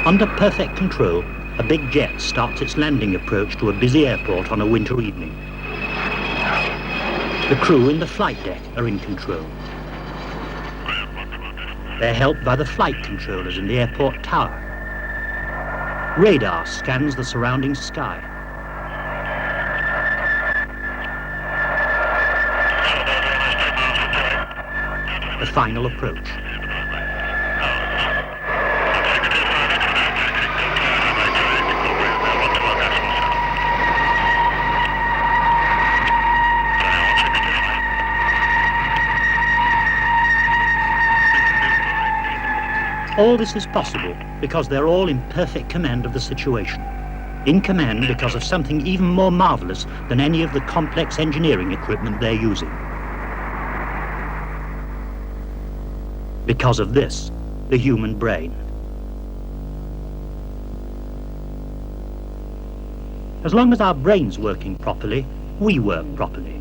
Under perfect control, a big jet starts its landing approach to a busy airport on a winter evening. The crew in the flight deck are in control. They're helped by the flight controllers in the airport tower. Radar scans the surrounding sky. The final approach. All this is possible because they're all in perfect command of the situation. In command because of something even more marvelous than any of the complex engineering equipment they're using. Because of this, the human brain. As long as our brain's working properly, we work properly.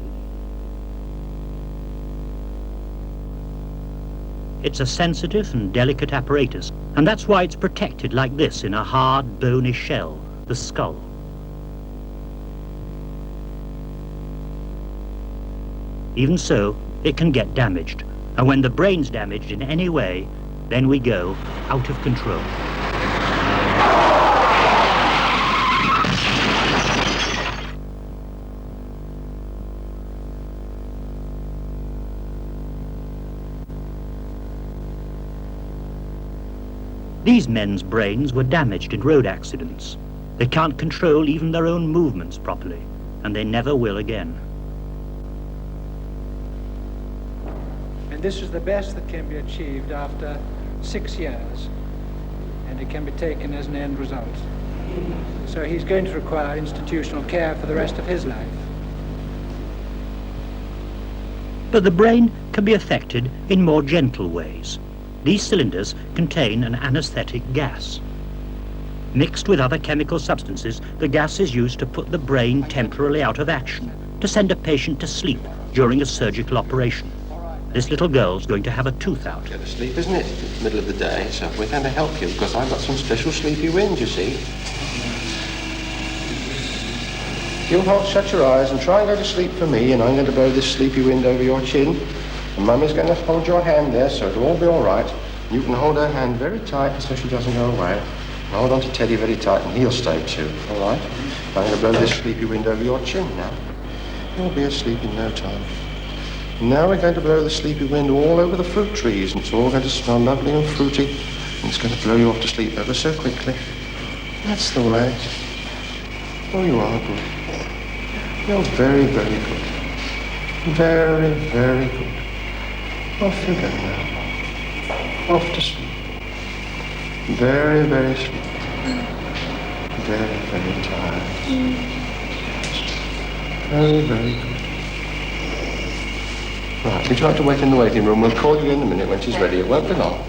It's a sensitive and delicate apparatus, and that's why it's protected like this in a hard, bony shell, the skull. Even so, it can get damaged, and when the brain's damaged in any way, then we go out of control. These men's brains were damaged in road accidents. They can't control even their own movements properly, and they never will again. And this is the best that can be achieved after 6 years, and it can be taken as an end result. So he's going to require institutional care for the rest of his life. But the brain can be affected in more gentle ways. These cylinders contain an anesthetic gas. Mixed with other chemical substances, the gas is used to put the brain temporarily out of action, to send a patient to sleep during a surgical operation. This little girl's going to have a tooth out. Get to sleep, isn't it? It's the middle of the day, so we're going to help you because I've got some special sleepy wind, you see. You'll shut your eyes and try and go to sleep for me, and I'm going to blow this sleepy wind over your chin. And Mummy's going to hold your hand there, so it'll all be all right. You can hold her hand very tight so she doesn't go away. And hold on to Teddy very tight, and he'll stay too, all right? I'm going to blow this sleepy wind over your chin now. You'll be asleep in no time. Now we're going to blow the sleepy wind all over the fruit trees, and it's all going to smell lovely and fruity, and it's going to blow you off to sleep ever so quickly. That's the way. Oh, you are good. You're very, very good. Very, very good. Off you go now. Off to sleep. Very, very sleepy. Very, very tired. Very, very good. Right, would you like to wait in the waiting room? We'll call you in a minute when she's ready. It won't be long.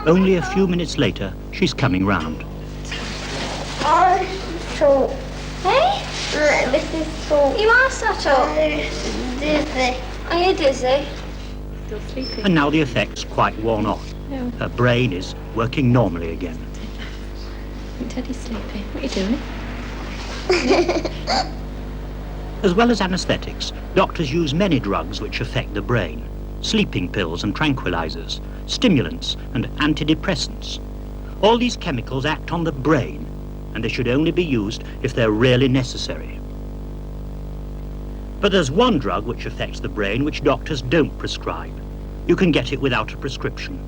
Only a few minutes later, she's coming round. Salt. Hey? This is salt. You are subtle. Dizzy. Are you dizzy? Still sleeping. And now the effect's quite worn off. No. Her brain is working normally again. Teddy's sleeping. What are you doing? As well as anesthetics, doctors use many drugs which affect the brain. Sleeping pills and tranquilizers, stimulants and antidepressants. All these chemicals act on the brain, and they should only be used if they're really necessary. But there's one drug which affects the brain which doctors don't prescribe. You can get it without a prescription: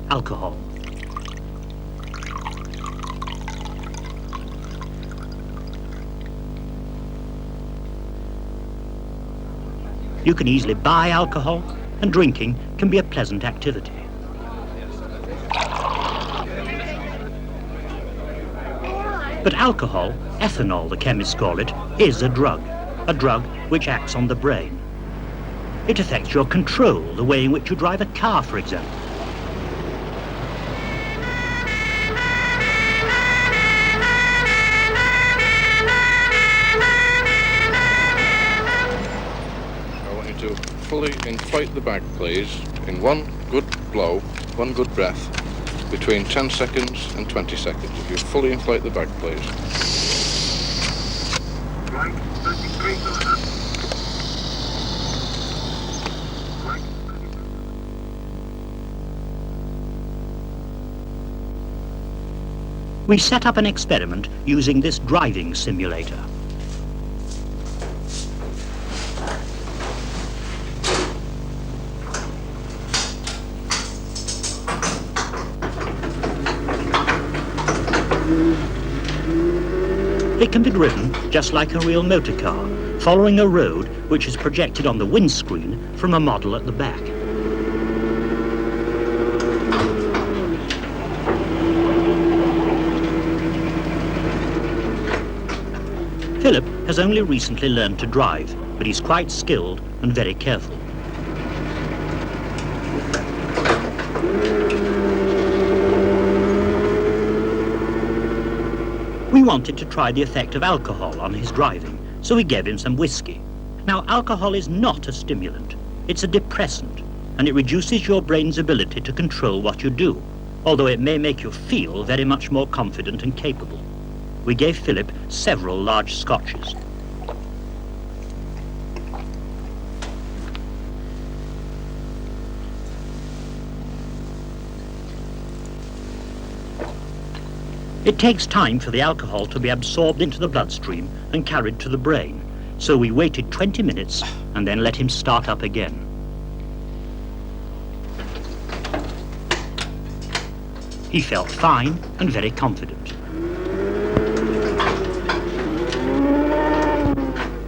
alcohol. You can easily buy alcohol, and drinking can be a pleasant activity. But alcohol, ethanol the chemists call it, is a drug which acts on the brain. It affects your control, the way in which you drive a car, for example. I want you to fully inflate the bag, please, in one good blow, one good breath, between 10 seconds and 20 seconds. If you fully inflate the bag, please. Flight 33 to the We set up an experiment using this driving simulator. It can be driven just like a real motor car, following a road which is projected on the windscreen from a model at the back. Philip has only recently learned to drive, but he's quite skilled and very careful. We wanted to try the effect of alcohol on his driving, so we gave him some whiskey. Now, alcohol is not a stimulant. It's a depressant, and it reduces your brain's ability to control what you do, although it may make you feel very much more confident and capable. We gave Philip several large scotches. It takes time for the alcohol to be absorbed into the bloodstream and carried to the brain, so we waited 20 minutes and then let him start up again. He felt fine and very confident.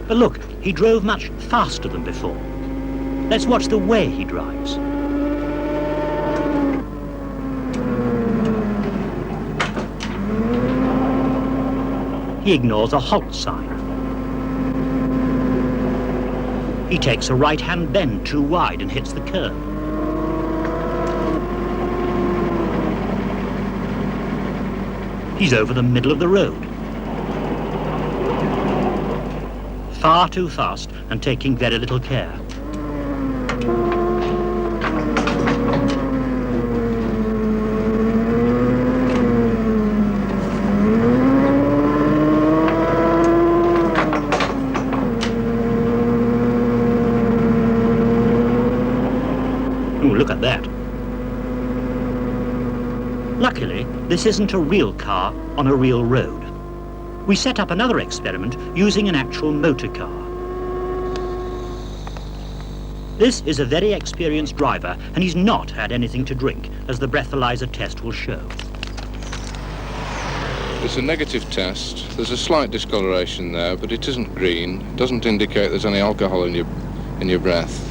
But look, he drove much faster than before. Let's watch the way he drives. He ignores a halt sign. He takes a right-hand bend too wide and hits the curb. He's over the middle of the road. Far too fast and taking very little care. Look at that. Luckily, this isn't a real car on a real road. We set up another experiment using an actual motor car. This is a very experienced driver, and he's not had anything to drink, as the breathalyzer test will show. It's a negative test. There's a slight discoloration there, but it isn't green. It doesn't indicate there's any alcohol in your breath.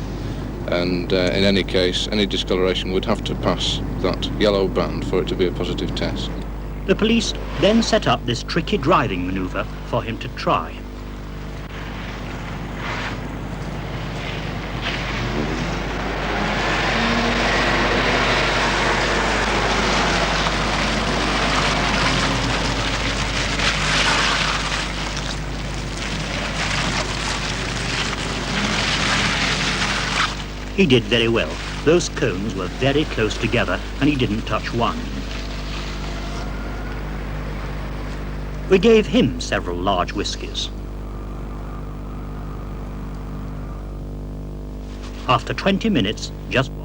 And in any case, any discoloration would have to pass that yellow band for it to be a positive test. The police then set up this tricky driving maneuver for him to try. He did very well. Those cones were very close together and he didn't touch one. We gave him several large whiskies. After 20 minutes, just watch.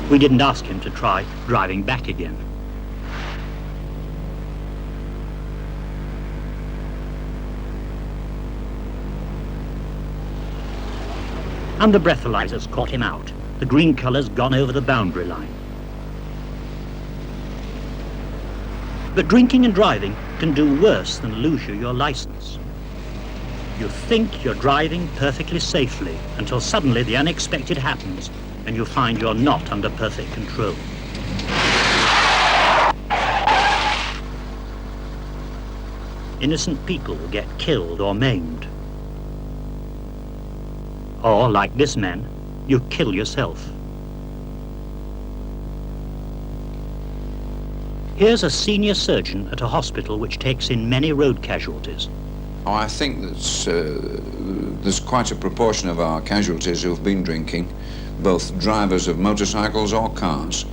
We didn't ask him to try driving back again. And the breathalyzers caught him out. The green colour's gone over the boundary line. But drinking and driving can do worse than lose you your licence. You think you're driving perfectly safely until suddenly the unexpected happens and you find you're not under perfect control. Innocent people get killed or maimed. Or, like this man, you kill yourself. Here's a senior surgeon at a hospital which takes in many road casualties. Oh, I think that there's quite a proportion of our casualties who've been drinking, both drivers of motorcycles or cars.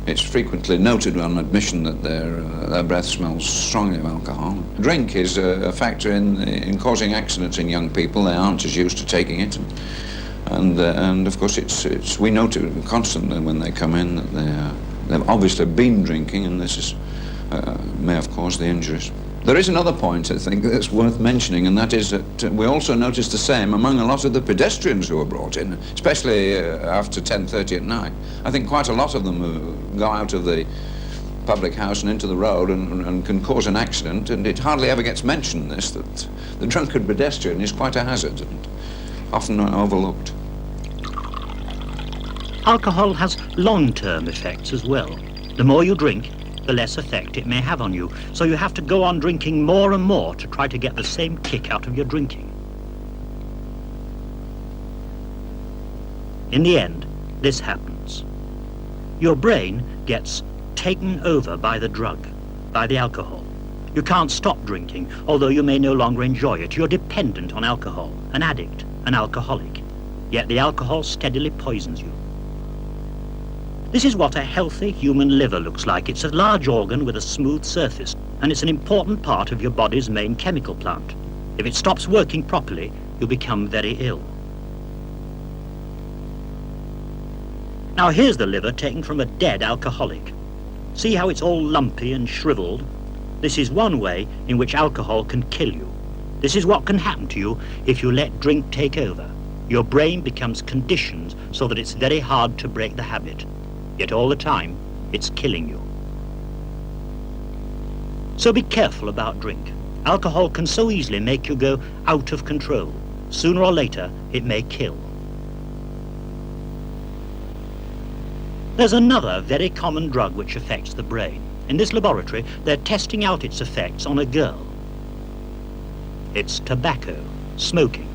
It's frequently noted on admission that their breath smells strongly of alcohol. Drink is a factor in causing accidents in young people. They aren't as used to taking it, and of course we note it constantly when they come in that they've obviously been drinking, and this may have caused the injuries. There is another point, I think, that's worth mentioning, and that is that we also notice the same among a lot of the pedestrians who are brought in, especially after 10:30 at night. I think quite a lot of them go out of the public house and into the road and can cause an accident, and it hardly ever gets mentioned, this, that the drunken pedestrian is quite a hazard and often overlooked. Alcohol has long-term effects as well. The more you drink, the less effect it may have on you. So you have to go on drinking more and more to try to get the same kick out of your drinking. In the end, this happens. Your brain gets taken over by the drug, by the alcohol. You can't stop drinking, although you may no longer enjoy it. You're dependent on alcohol, an addict, an alcoholic. Yet the alcohol steadily poisons you. This is what a healthy human liver looks like. It's a large organ with a smooth surface, and it's an important part of your body's main chemical plant. If it stops working properly, you'll become very ill. Now here's the liver taken from a dead alcoholic. See how it's all lumpy and shriveled? This is one way in which alcohol can kill you. This is what can happen to you if you let drink take over. Your brain becomes conditioned so that it's very hard to break the habit. Yet all the time, it's killing you. So be careful about drink. Alcohol can so easily make you go out of control. Sooner or later, it may kill. There's another very common drug which affects the brain. In this laboratory, they're testing out its effects on a girl. It's tobacco, smoking.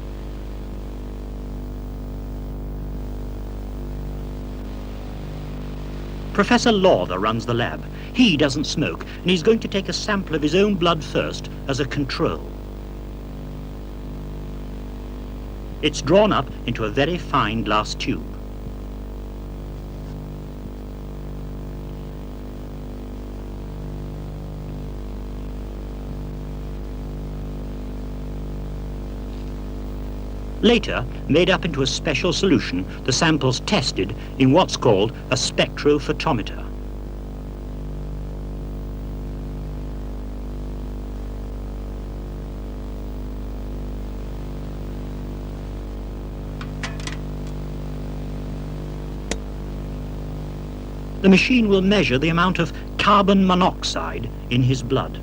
Professor Lawther runs the lab. He doesn't smoke, and he's going to take a sample of his own blood first as a control. It's drawn up into a very fine glass tube. Later, made up into a special solution, the sample's tested in what's called a spectrophotometer. The machine will measure the amount of carbon monoxide in his blood.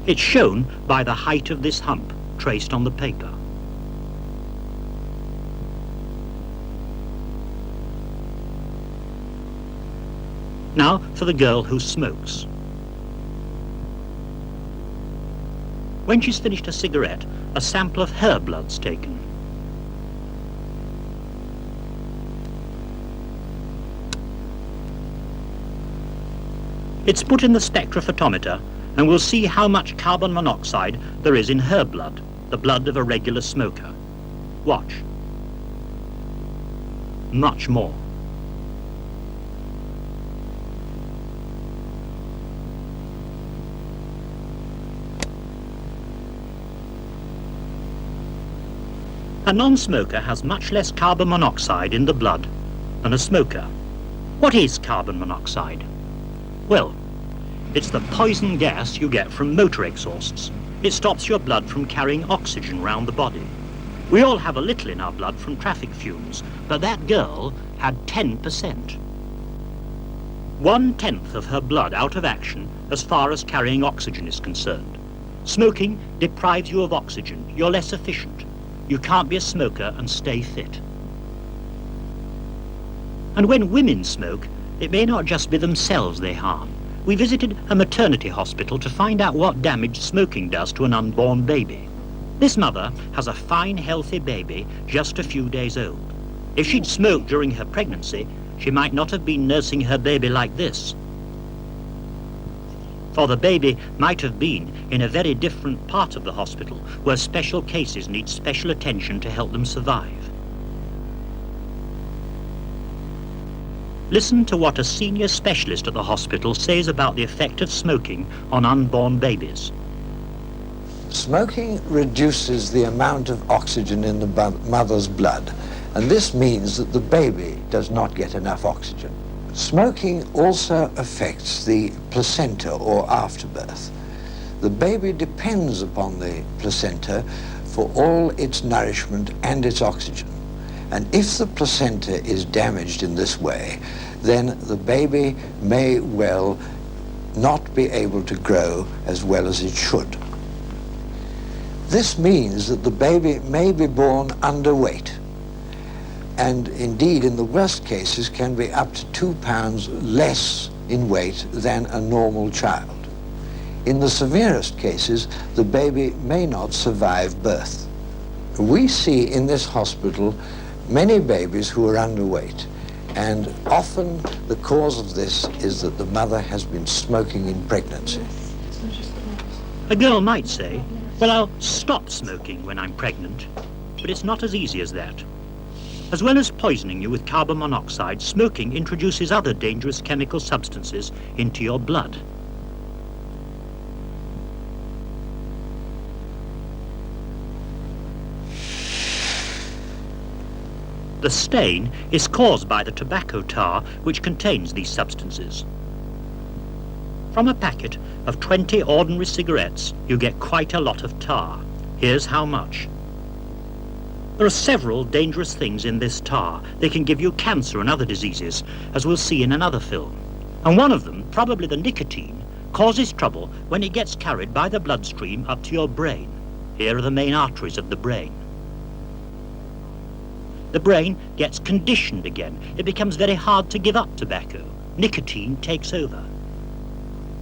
It's shown by the height of this hump traced on the paper. Now for the girl who smokes. When she's finished a cigarette, a sample of her blood's taken. It's put in the spectrophotometer, and we'll see how much carbon monoxide there is in her blood, the blood of a regular smoker. Watch. Much more. A non-smoker has much less carbon monoxide in the blood than a smoker. What is carbon monoxide? Well, it's the poison gas you get from motor exhausts. It stops your blood from carrying oxygen round the body. We all have a little in our blood from traffic fumes, but that girl had 10%. 1/10 of her blood out of action as far as carrying oxygen is concerned. Smoking deprives you of oxygen. You're less efficient. You can't be a smoker and stay fit. And when women smoke, it may not just be themselves they harm. We visited a maternity hospital to find out what damage smoking does to an unborn baby. This mother has a fine, healthy baby just a few days old. If she'd smoked during her pregnancy, she might not have been nursing her baby like this. For the baby might have been in a very different part of the hospital where special cases need special attention to help them survive. Listen to what a senior specialist at the hospital says about the effect of smoking on unborn babies. Smoking reduces the amount of oxygen in the mother's blood, and this means that the baby does not get enough oxygen. Smoking also affects the placenta or afterbirth. The baby depends upon the placenta for all its nourishment and its oxygen. And if the placenta is damaged in this way, then the baby may well not be able to grow as well as it should. This means that the baby may be born underweight, and indeed in the worst cases can be up to 2 pounds less in weight than a normal child. In the severest cases, the baby may not survive birth. We see in this hospital many babies who are underweight, and often the cause of this is that the mother has been smoking in pregnancy. A girl might say, well, I'll stop smoking when I'm pregnant, but it's not as easy as that. As well as poisoning you with carbon monoxide, smoking introduces other dangerous chemical substances into your blood. The stain is caused by the tobacco tar which contains these substances. From a packet of 20 ordinary cigarettes, you get quite a lot of tar. Here's how much. There are several dangerous things in this tar. They can give you cancer and other diseases, as we'll see in another film. And one of them, probably the nicotine, causes trouble when it gets carried by the bloodstream up to your brain. Here are the main arteries of the brain. The brain gets conditioned again. It becomes very hard to give up tobacco. Nicotine takes over.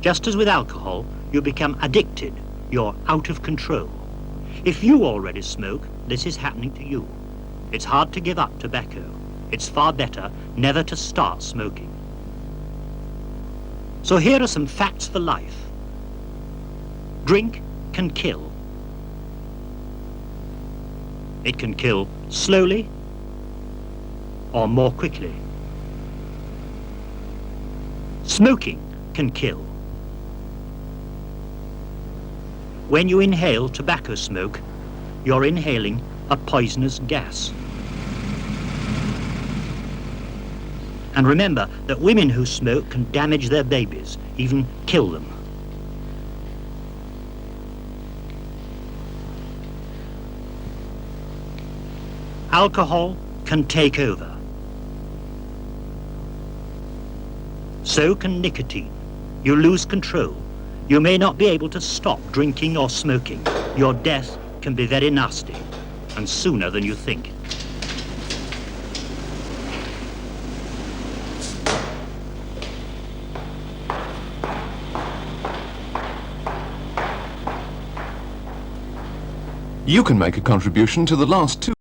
Just as with alcohol, you become addicted. You're out of control. If you already smoke, this is happening to you. It's hard to give up tobacco. It's far better never to start smoking. So here are some facts for life. Drink can kill. It can kill slowly or more quickly. Smoking can kill. When you inhale tobacco smoke, you're inhaling a poisonous gas. And remember that women who smoke can damage their babies, even kill them. Alcohol can take over. So can nicotine. You lose control. You may not be able to stop drinking or smoking. Your death can be very nasty, and sooner than you think. You can make a contribution to the last two